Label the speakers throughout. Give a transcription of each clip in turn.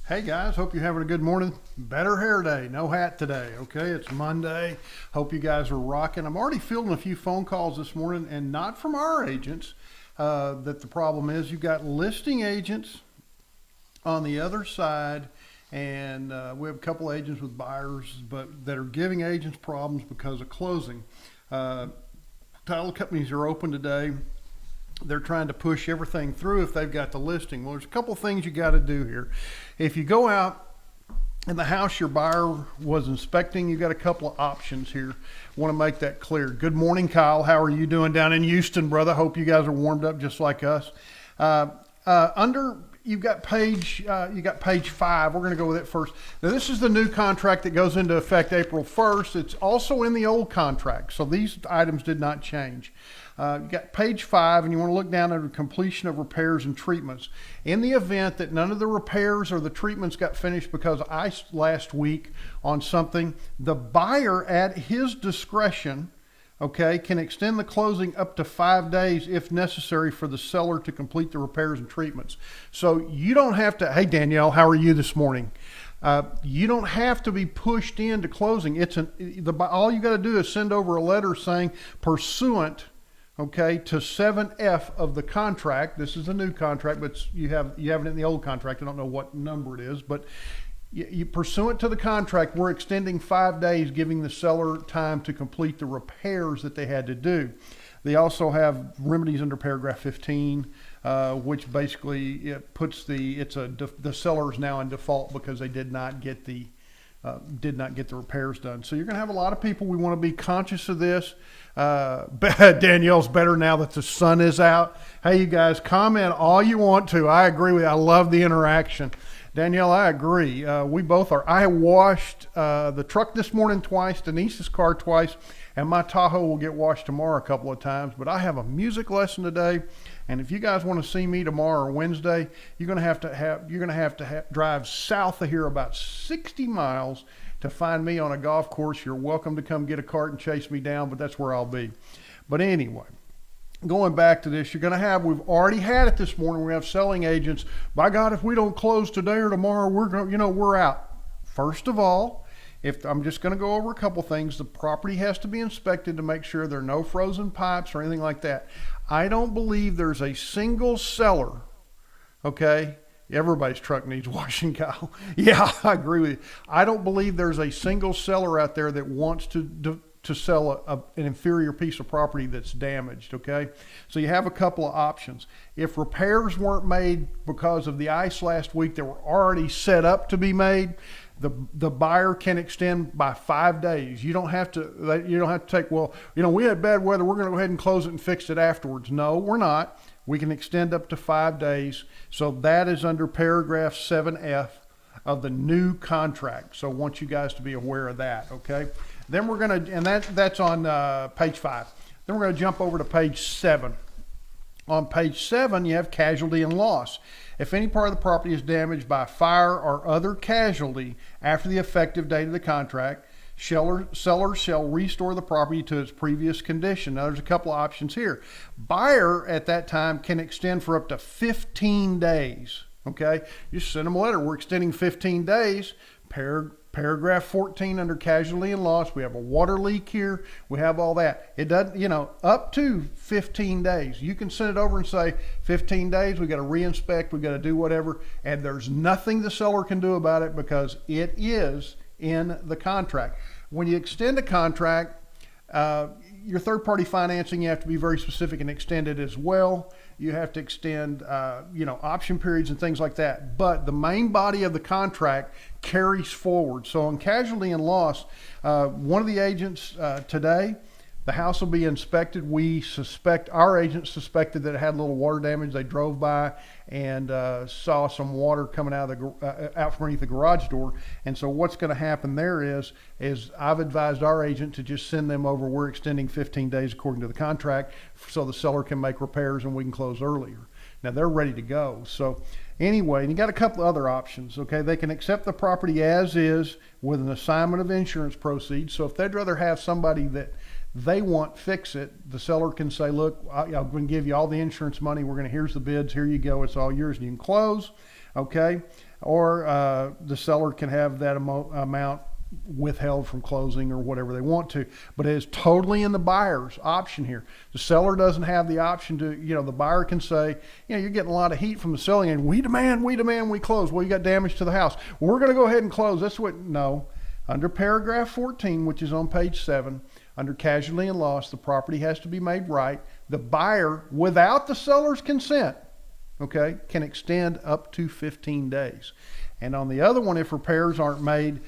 Speaker 1: Hey guys, hope you're having a good morning. Better hair day, no hat today. Okay, it's Monday. Hope you guys are rocking. I'm already fielding a few phone calls this morning, and not from our agents. That the problem is you've got listing agents on the other side, and we have a couple agents with buyers, but that are giving agents problems because of closing. Title companies are open today. They're trying to push everything through if they've got the listing. Well, there's a couple things you got to do here. If you go out in the house your buyer was inspecting, you've got a couple of options here. Want to make that clear. Good morning, Kyle. How are you doing down in Houston, brother? Hope you guys are warmed up just like us. You've got page 5. We're going to go with it first. Now, this is the new contract that goes into effect April 1st. It's also in the old contract, so these items did not change. You got page 5, and you want to look down under completion of repairs and treatments. In the event that none of the repairs or the treatments got finished because of ice last week on something, the buyer at his discretion, okay, can extend the closing up to 5 days if necessary for the seller to complete the repairs and treatments. So you don't have to, hey Danielle, how are you this morning? You don't have to be pushed into closing. All you got to do is send over a letter saying pursuant, okay, to 7F of the contract. This is a new contract, but you have it in the old contract. I don't know what number it is, but you pursuant to the contract, we're extending 5 days, giving the seller time to complete the repairs that they had to do. They also have remedies under paragraph 15, which basically it puts the seller is now in default because they did not get the repairs done. So you're going to have a lot of people. We want to be conscious of this. Danielle's better now that the sun is out. Hey, you guys, comment all you want to. I agree with you. I love the interaction. Danielle, I agree. We both are. I washed the truck this morning twice, Denise's car twice, and my Tahoe will get washed tomorrow a couple of times. But I have a music lesson today, and if you guys want to see me tomorrow or Wednesday, you're going to have to drive south of here about 60 miles to find me on a golf course. You're welcome to come get a cart and chase me down, but that's where I'll be. But anyway, going back to this, we've already had it this morning. We have selling agents. By God, if we don't close today or tomorrow, we're out. First of all, if I'm just going to go over a couple things, the property has to be inspected to make sure there are no frozen pipes or anything like that. I don't believe there's a single seller, okay? Everybody's truck needs washing, Kyle. Yeah, I agree with you. I don't believe there's a single seller out there that wants to sell an inferior piece of property that's damaged, okay? So you have a couple of options. If repairs weren't made because of the ice last week that were already set up to be made, the buyer can extend by 5 days. You don't have to take, we had bad weather, we're going to go ahead and close it and fix it afterwards. No, we're not. We can extend up to 5 days. So that is under paragraph 7F of the new contract. So I want you guys to be aware of that, okay? Then we're going to, and that's on page 5. Then we're going to jump over to page 7. On page 7, you have casualty and loss. If any part of the property is damaged by fire or other casualty after the effective date of the contract, seller shall restore the property to its previous condition. Now, there's a couple of options here. Buyer at that time can extend for up to 15 days. Okay, you send them a letter. We're extending 15 days. Paragraph 14 under casualty and loss. We have a water leak here. We have all that. It doesn't, up to 15 days. You can send it over and say 15 days. We got to reinspect. We got to do whatever. And there's nothing the seller can do about it because it is in the contract. When you extend a contract, your third-party financing, you have to be very specific and extend it as well. You have to extend, option periods and things like that. But the main body of the contract carries forward. So on casualty and loss, one of the agents today, the house will be inspected. Our agent suspected that it had a little water damage. They drove by and saw some water coming out from underneath the garage door. And so what's going to happen there is I've advised our agent to just send them over. We're extending 15 days according to the contract so the seller can make repairs and we can close earlier. Now they're ready to go. So anyway, and you got a couple of other options, okay? They can accept the property as is with an assignment of insurance proceeds. So if they'd rather have somebody that they want fix it, the seller can say, look, I'm going to give you all the insurance money. Here's the bids. Here you go. It's all yours and you can close. Okay. or the seller can have that amount withheld from closing or whatever they want to, but it is totally in the buyer's option here. The seller doesn't have the option to, the buyer can say, you're getting a lot of heat from the selling and we demand we close. Well, you got damage to the house. Well, we're going to go ahead and close. No. Under paragraph 14, which is on page 7, under casualty and loss, the property has to be made right. The buyer, without the seller's consent, can extend up to 15 days. And on the other one, if repairs aren't made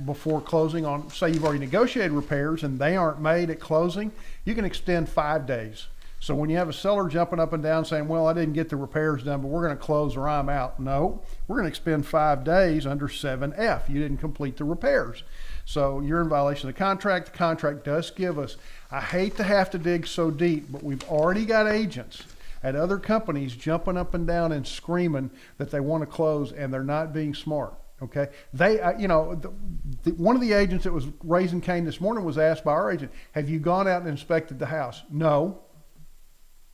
Speaker 1: before closing, say you've already negotiated repairs and they aren't made at closing, you can extend 5 days. So when you have a seller jumping up and down saying, well, I didn't get the repairs done, but we're going to close or I'm out. No, we're going to extend 5 days under 7F. You didn't complete the repairs. So you're in violation of the contract. The contract does give us, I hate to have to dig so deep, but we've already got agents at other companies jumping up and down and screaming that they want to close and they're not being smart. Okay. They, one of the agents that was raising Cain this morning was asked by our agent, have you gone out and inspected the house? No.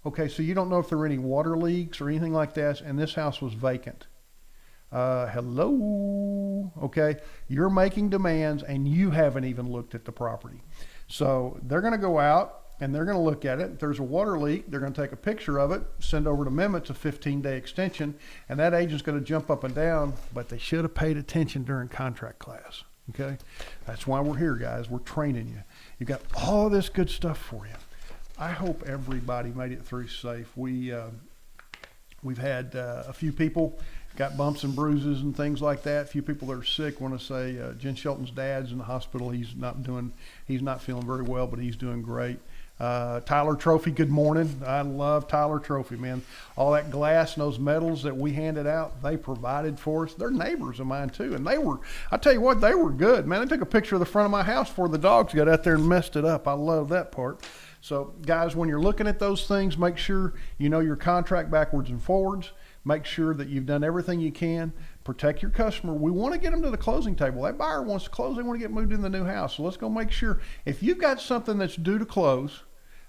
Speaker 1: Okay. So you don't know if there were any water leaks or anything like that. And this house was vacant. Hello. Okay. You're making demands and you haven't even looked at the property. So they're going to go out and they're going to look at it. If there's a water leak, they're going to take a picture of it, send over to MEMA. It's a 15-day extension, and that agent's going to jump up and down, but they should have paid attention during contract class, okay? That's why we're here, guys. We're training you. You've got all this good stuff for you. I hope everybody made it through safe. We've had a few people got bumps and bruises and things like that. A few people that are sick. Want to say Jen Shelton's dad's in the hospital. He's not feeling very well, but he's doing great. Tyler Trophy, good morning. I love Tyler Trophy, man. All that glass and those metals that we handed out, they provided for us. They're neighbors of mine too. And I tell you what, they were good, man. They took a picture of the front of my house before the dogs got out there and messed it up. I love that part. So guys, when you're looking at those things, make sure you know your contract backwards and forwards. Make sure that you've done everything you can. Protect your customer. We want to get them to the closing table. That buyer wants to close. They want to get moved in the new house. So let's go make sure. If you've got something that's due to close,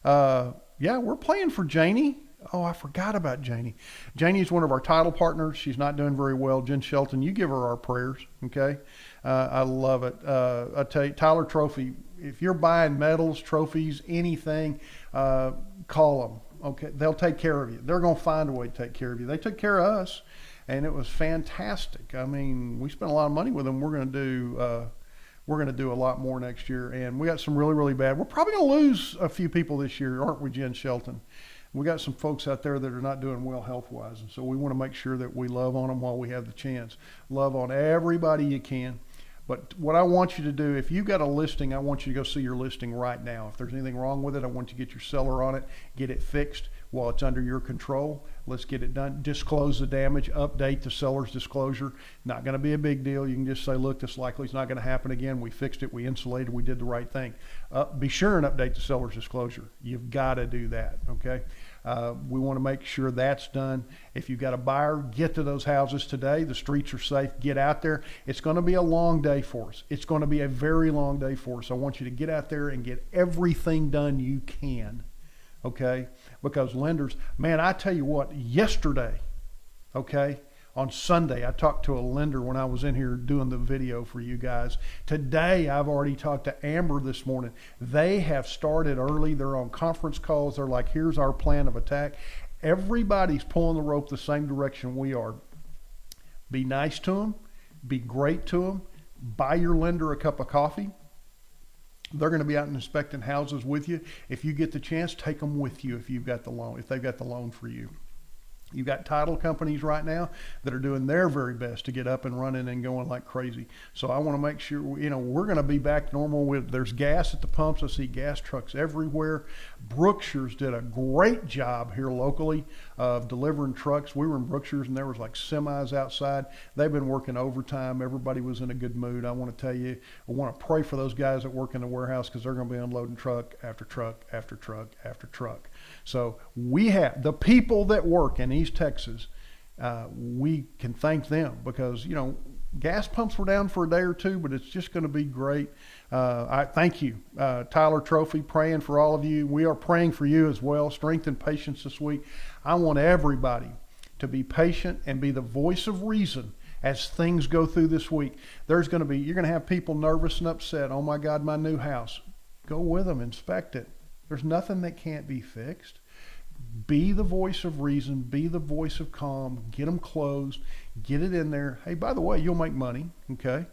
Speaker 1: we're playing for Janie. Oh, I forgot about Janie. Janie is one of our title partners. She's not doing very well. Jen Shelton, you give her our prayers, okay? I love it. I tell you, Tyler Trophy, if you're buying medals, trophies, anything, call them. Okay, they'll take care of you. They're going to find a way to take care of you. They took care of us, and it was fantastic. I mean, we spent a lot of money with them. We're going to do a lot more next year, and we got some really, really bad. We're probably going to lose a few people this year, aren't we, Jen Shelton? We got some folks out there that are not doing well health-wise, and so we want to make sure that we love on them while we have the chance. Love on everybody you can. But what I want you to do, if you've got a listing, I want you to go see your listing right now. If there's anything wrong with it, I want you to get your seller on it, get it fixed while it's under your control. Let's get it done. Disclose the damage, update the seller's disclosure. Not going to be a big deal. You can just say, look, this likely is not going to happen again. We fixed it. We insulated. We did the right thing. Be sure and update the seller's disclosure. You've got to do that, okay? We want to make sure that's done. If you've got a buyer, get to those houses today. The streets are safe. Get out there. It's going to be a long day for us. It's going to be a very long day for us. I want you to get out there and get everything done you can, okay? Because lenders, man, I tell you what, yesterday, okay, on Sunday, I talked to a lender when I was in here doing the video for you guys. Today, I've already talked to Amber this morning. They have started early. They're on conference calls. They're like, here's our plan of attack. Everybody's pulling the rope the same direction we are. Be nice to them. Be great to them. Buy your lender a cup of coffee. They're going to be out and inspecting houses with you. If you get the chance, take them with you if you've got the loan, if they've got the loan for you. You've got title companies right now that are doing their very best to get up and running and going like crazy. So I want to make sure, we're going to be back normal there's gas at the pumps. I see gas trucks everywhere. Brookshire's did a great job here locally of delivering trucks. We were in Brookshire's and there was like semis outside. They've been working overtime. Everybody was in a good mood. I want to tell you, I want to pray for those guys that work in the warehouse because they're going to be unloading truck after truck after truck after truck. So we have the people that work in East Texas, we can thank them because, gas pumps were down for a day or two, but it's just going to be great. I thank you, Tyler Trophy, praying for all of you. We are praying for you as well. Strength and patience this week. I want everybody to be patient and be the voice of reason as things go through this week, you're going to have people nervous and upset. Oh my God, my new house. Go with them, inspect it. There's nothing that can't be fixed. Be the voice of reason, be the voice of calm, get them closed, get it in there. Hey, by the way, you'll make money, okay?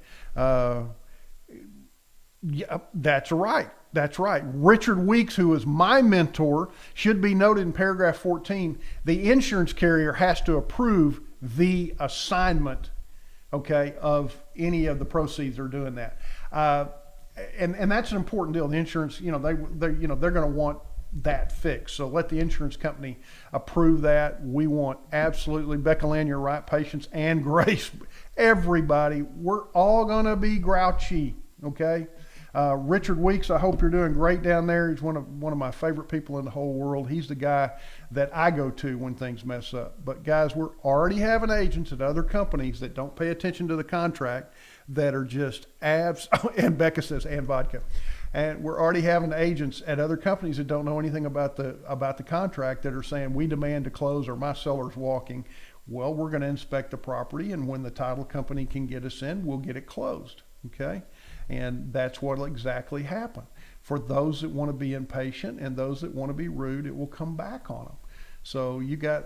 Speaker 1: Yeah, that's right. That's right. Richard Weeks, who is my mentor, should be noted in paragraph 14. The insurance carrier has to approve the assignment, okay, of any of the proceeds they're doing that. And that's an important deal. The insurance, they're going to want that fixed. So let the insurance company approve that. We want absolutely, Becca Lynn, you're right, patience and grace. Everybody, we're all going to be grouchy, okay? Richard Weeks, I hope you're doing great down there. He's one of my favorite people in the whole world. He's the guy that I go to when things mess up. But guys, we're already having agents at other companies that don't pay attention to the contract that are just and Becca says, and vodka. And we're already having agents at other companies that don't know anything about the contract that are saying, we demand to close or my seller's walking. Well, we're going to inspect the property, and when the title company can get us in, we'll get it closed, okay? And that's what will exactly happen. For those that want to be impatient and those that want to be rude, it will come back on them. So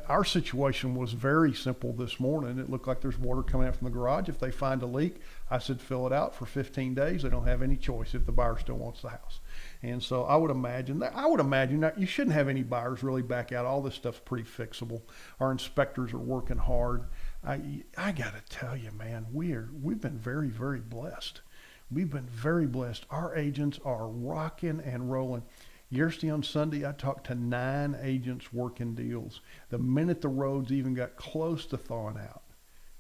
Speaker 1: our situation was very simple this morning. It looked like there's water coming out from the garage. If they find a leak, I said fill it out for 15 days. They don't have any choice if the buyer still wants the house. And so I would imagine that you shouldn't have any buyers really back out. All this stuff's pretty fixable. Our inspectors are working hard. I got to tell you, man, we've been very, very blessed. We've been very blessed. Our agents are rocking and rolling. Yesterday on Sunday, I talked to 9 agents working deals. The minute the roads even got close to thawing out,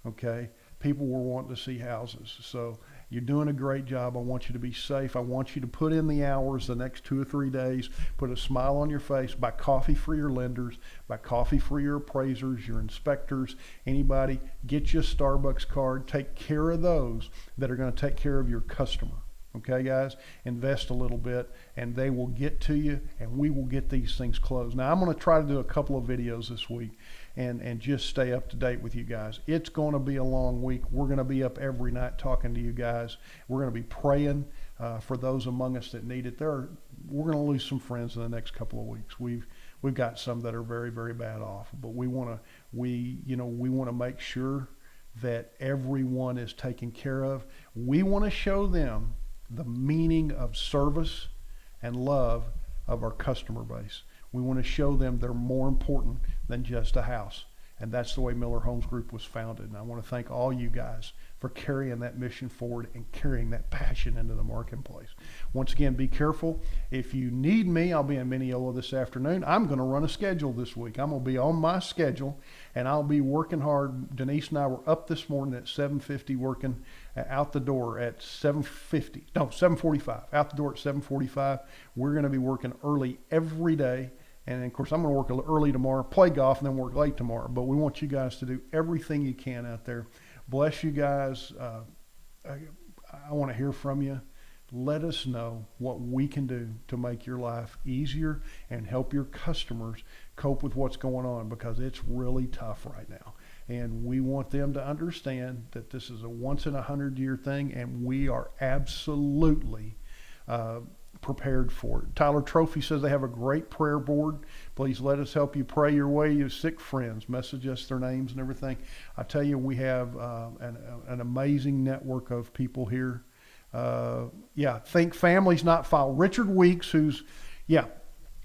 Speaker 1: okay, people were wanting to see houses. So you're doing a great job. I want you to be safe. I want you to put in the hours the next 2 or 3 days. Put a smile on your face. Buy coffee for your lenders. Buy coffee for your appraisers, your inspectors, anybody. Get you a Starbucks card. Take care of those that are going to take care of your customer. Okay, guys, invest a little bit and they will get to you and we will get these things closed. Now, I'm going to try to do a couple of videos this week and just stay up to date with you guys. It's going to be a long week. We're going to be up every night talking to you guys. We're going to be praying for those among us that need it. We're going to lose some friends in the next couple of weeks. We've got some that are very, very bad off, but we want to make sure that everyone is taken care of. We want to show them the meaning of service and love of our customer base. We want to show them they're more important than just a house. And that's the way Miller Homes Group was founded. And I want to thank all you guys for carrying that mission forward and carrying that passion into the marketplace. Once again, be careful. If you need me, I'll be in Mineola this afternoon. I'm going to run a schedule this week. I'm going to be on my schedule, and I'll be working hard. Denise and I were up this morning at 7:50 working out the door at 7:45. Out the door at 7:45. We're going to be working early every day. And of course, I'm going to work early tomorrow, play golf, and then work late tomorrow. But we want you guys to do everything you can out there. Bless you guys. I want to hear from you. Let us know what we can do to make your life easier and help your customers cope with what's going on, because it's really tough right now. And we want them to understand that this is a once in 100-year thing, and we are absolutely prepared for it. Tyler Trophy says they have a great prayer board. Please let us help you pray your way. Your sick friends, message us their names and everything. I tell you, we have an amazing network of people here. Think Families Not File. Richard Weeks,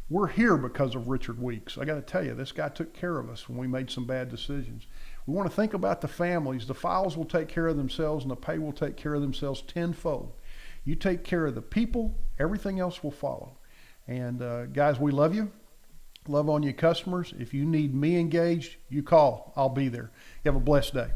Speaker 1: we're here because of Richard Weeks. I got to tell you, this guy took care of us when we made some bad decisions. We want to think about the families. The files will take care of themselves, and the pay will take care of themselves tenfold. You take care of the people, everything else will follow. And guys, we love you. Love on you customers. If you need me engaged, you call. I'll be there. You have a blessed day.